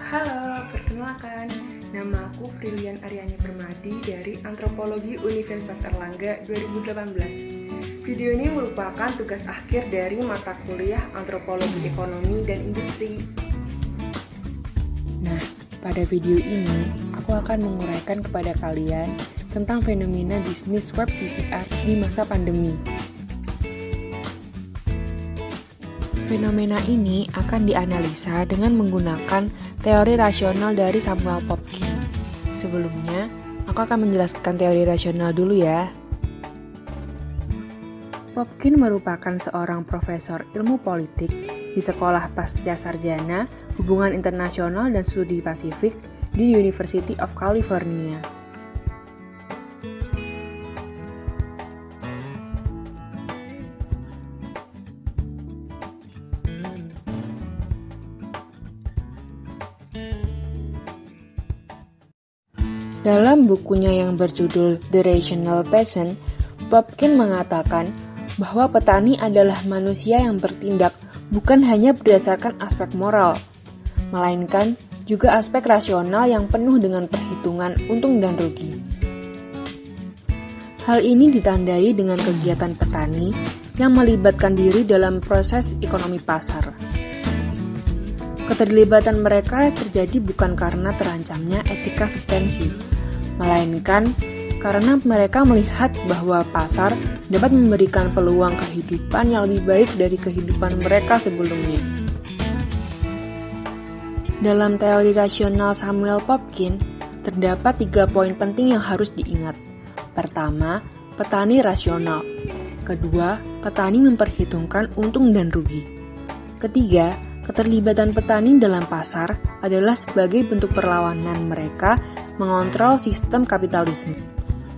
Halo, perkenalkan, nama aku Frilian Aryani Permadi dari Antropologi Universitas Erlangga 2018. Video ini merupakan tugas akhir dari mata kuliah Antropologi Ekonomi dan Industri. Nah, pada video ini aku akan menguraikan kepada kalian tentang fenomena bisnis web PCR di masa pandemi. Fenomena ini akan dianalisa dengan menggunakan teori rasional dari Samuel Popkin. Sebelumnya, aku akan menjelaskan teori rasional dulu ya. Popkin merupakan seorang profesor ilmu politik di Sekolah Pasca Sarjana Hubungan Internasional dan Studi Pasifik di University of California. Dalam bukunya yang berjudul The Rational Peasant, Popkin mengatakan bahwa petani adalah manusia yang bertindak bukan hanya berdasarkan aspek moral, melainkan juga aspek rasional yang penuh dengan perhitungan untung dan rugi. Hal ini ditandai dengan kegiatan petani yang melibatkan diri dalam proses ekonomi pasar. Keterlibatan mereka terjadi bukan karena terancamnya etika substansi, melainkan karena mereka melihat bahwa pasar dapat memberikan peluang kehidupan yang lebih baik dari kehidupan mereka sebelumnya. Dalam teori rasional Samuel Popkin, terdapat 3 poin penting yang harus diingat. Pertama, petani rasional. Kedua, petani memperhitungkan untung dan rugi. Ketiga, keterlibatan petani dalam pasar adalah sebagai bentuk perlawanan mereka mengontrol sistem kapitalisme.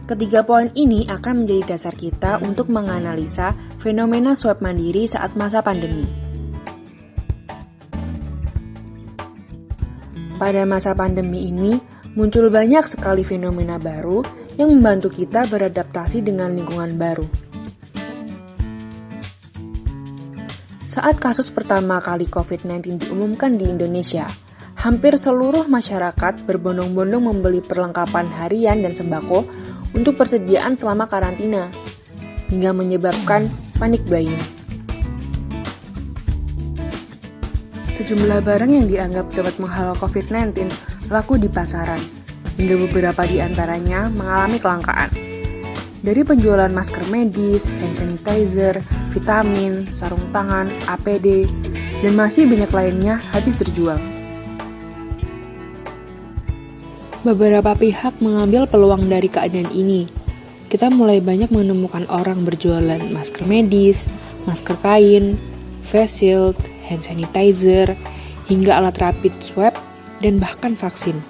Ketiga poin ini akan menjadi dasar kita untuk menganalisa fenomena swab mandiri saat masa pandemi. Pada masa pandemi ini, muncul banyak sekali fenomena baru yang membantu kita beradaptasi dengan lingkungan baru. Saat kasus pertama kali COVID-19 diumumkan di Indonesia, hampir seluruh masyarakat berbondong-bondong membeli perlengkapan harian dan sembako untuk persediaan selama karantina, hingga menyebabkan panik buying. Sejumlah barang yang dianggap dapat menghalau COVID-19 laku di pasaran, hingga beberapa di antaranya mengalami kelangkaan. Dari penjualan masker medis, hand sanitizer, vitamin, sarung tangan, APD, dan masih banyak lainnya habis terjual. Beberapa pihak mengambil peluang dari keadaan ini. Kita mulai banyak menemukan orang berjualan masker medis, masker kain, face shield, hand sanitizer, hingga alat rapid swab, dan bahkan vaksin.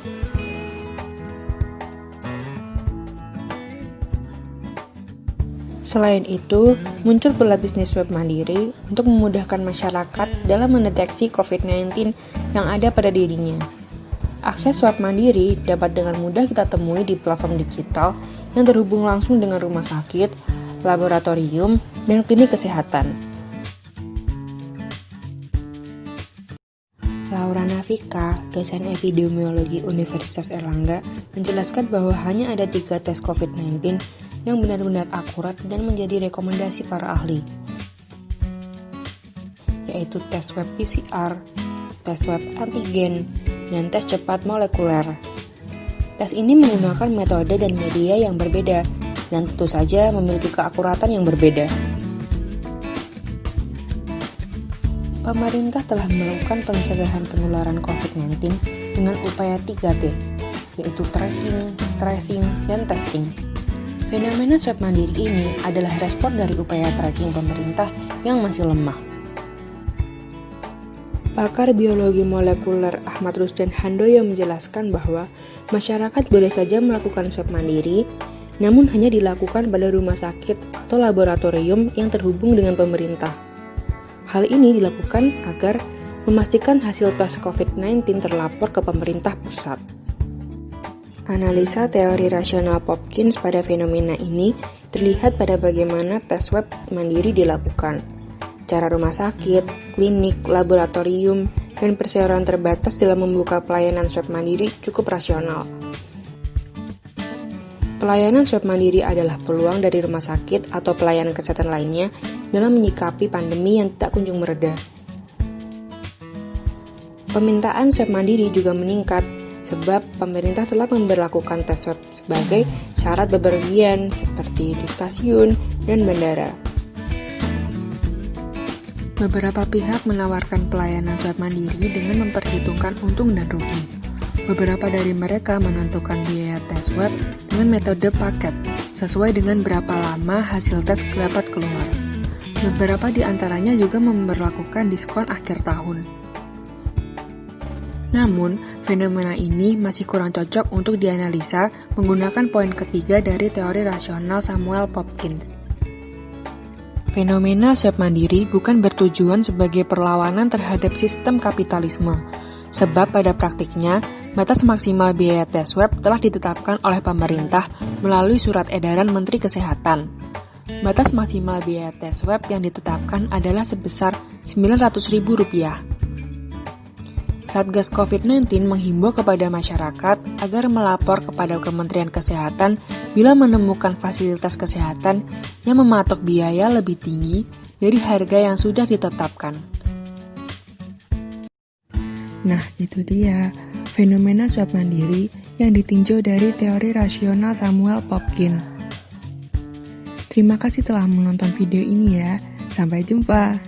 Selain itu, muncul pula bisnis web mandiri untuk memudahkan masyarakat dalam mendeteksi COVID-19 yang ada pada dirinya. Akses swab mandiri dapat dengan mudah kita temui di platform digital yang terhubung langsung dengan rumah sakit, laboratorium, dan klinik kesehatan. Laura Navika, dosen epidemiologi Universitas Erlangga, menjelaskan bahwa hanya ada 3 tes COVID-19 yang benar-benar akurat dan menjadi rekomendasi para ahli, yaitu tes swab PCR, tes swab antigen, dan tes cepat molekuler. Tes ini menggunakan metode dan media yang berbeda, dan tentu saja memiliki keakuratan yang berbeda. Pemerintah telah melakukan pencegahan penularan COVID-19 dengan upaya 3T, yaitu tracking, tracing, dan testing. Fenomena swab mandiri ini adalah respon dari upaya tracking pemerintah yang masih lemah. Pakar biologi molekuler Ahmad Rusdan Handoyo menjelaskan bahwa masyarakat boleh saja melakukan swab mandiri, namun hanya dilakukan pada rumah sakit atau laboratorium yang terhubung dengan pemerintah. Hal ini dilakukan agar memastikan hasil tes COVID-19 terlapor ke pemerintah pusat. Analisa teori rasional Popkin pada fenomena ini terlihat pada bagaimana tes swab mandiri dilakukan. Cara rumah sakit, klinik, laboratorium, dan perseroan terbatas dalam membuka pelayanan swab mandiri cukup rasional. Pelayanan swab mandiri adalah peluang dari rumah sakit atau pelayanan kesehatan lainnya dalam menyikapi pandemi yang tak kunjung mereda. Permintaan swab mandiri juga meningkat sebab pemerintah telah memberlakukan tes swab sebagai syarat bepergian seperti di stasiun dan bandara. Beberapa pihak menawarkan pelayanan swab mandiri dengan memperhitungkan untung dan rugi. Beberapa dari mereka menentukan biaya tes swab dengan metode paket, sesuai dengan berapa lama hasil tes dapat keluar. Beberapa di antaranya juga memberlakukan diskon akhir tahun. Namun, fenomena ini masih kurang cocok untuk dianalisa menggunakan poin ketiga dari teori rasional Samuel Popkins. Fenomena swab mandiri bukan bertujuan sebagai perlawanan terhadap sistem kapitalisme, sebab pada praktiknya, batas maksimal biaya tes swab telah ditetapkan oleh pemerintah melalui surat edaran Menteri Kesehatan. Batas maksimal biaya tes swab yang ditetapkan adalah sebesar Rp900.000. Satgas COVID-19 menghimbau kepada masyarakat agar melapor kepada Kementerian Kesehatan bila menemukan fasilitas kesehatan yang mematok biaya lebih tinggi dari harga yang sudah ditetapkan. Nah, itu dia fenomena swab mandiri yang ditinjau dari teori rasional Samuel Popkins. Terima kasih telah menonton video ini ya. Sampai jumpa.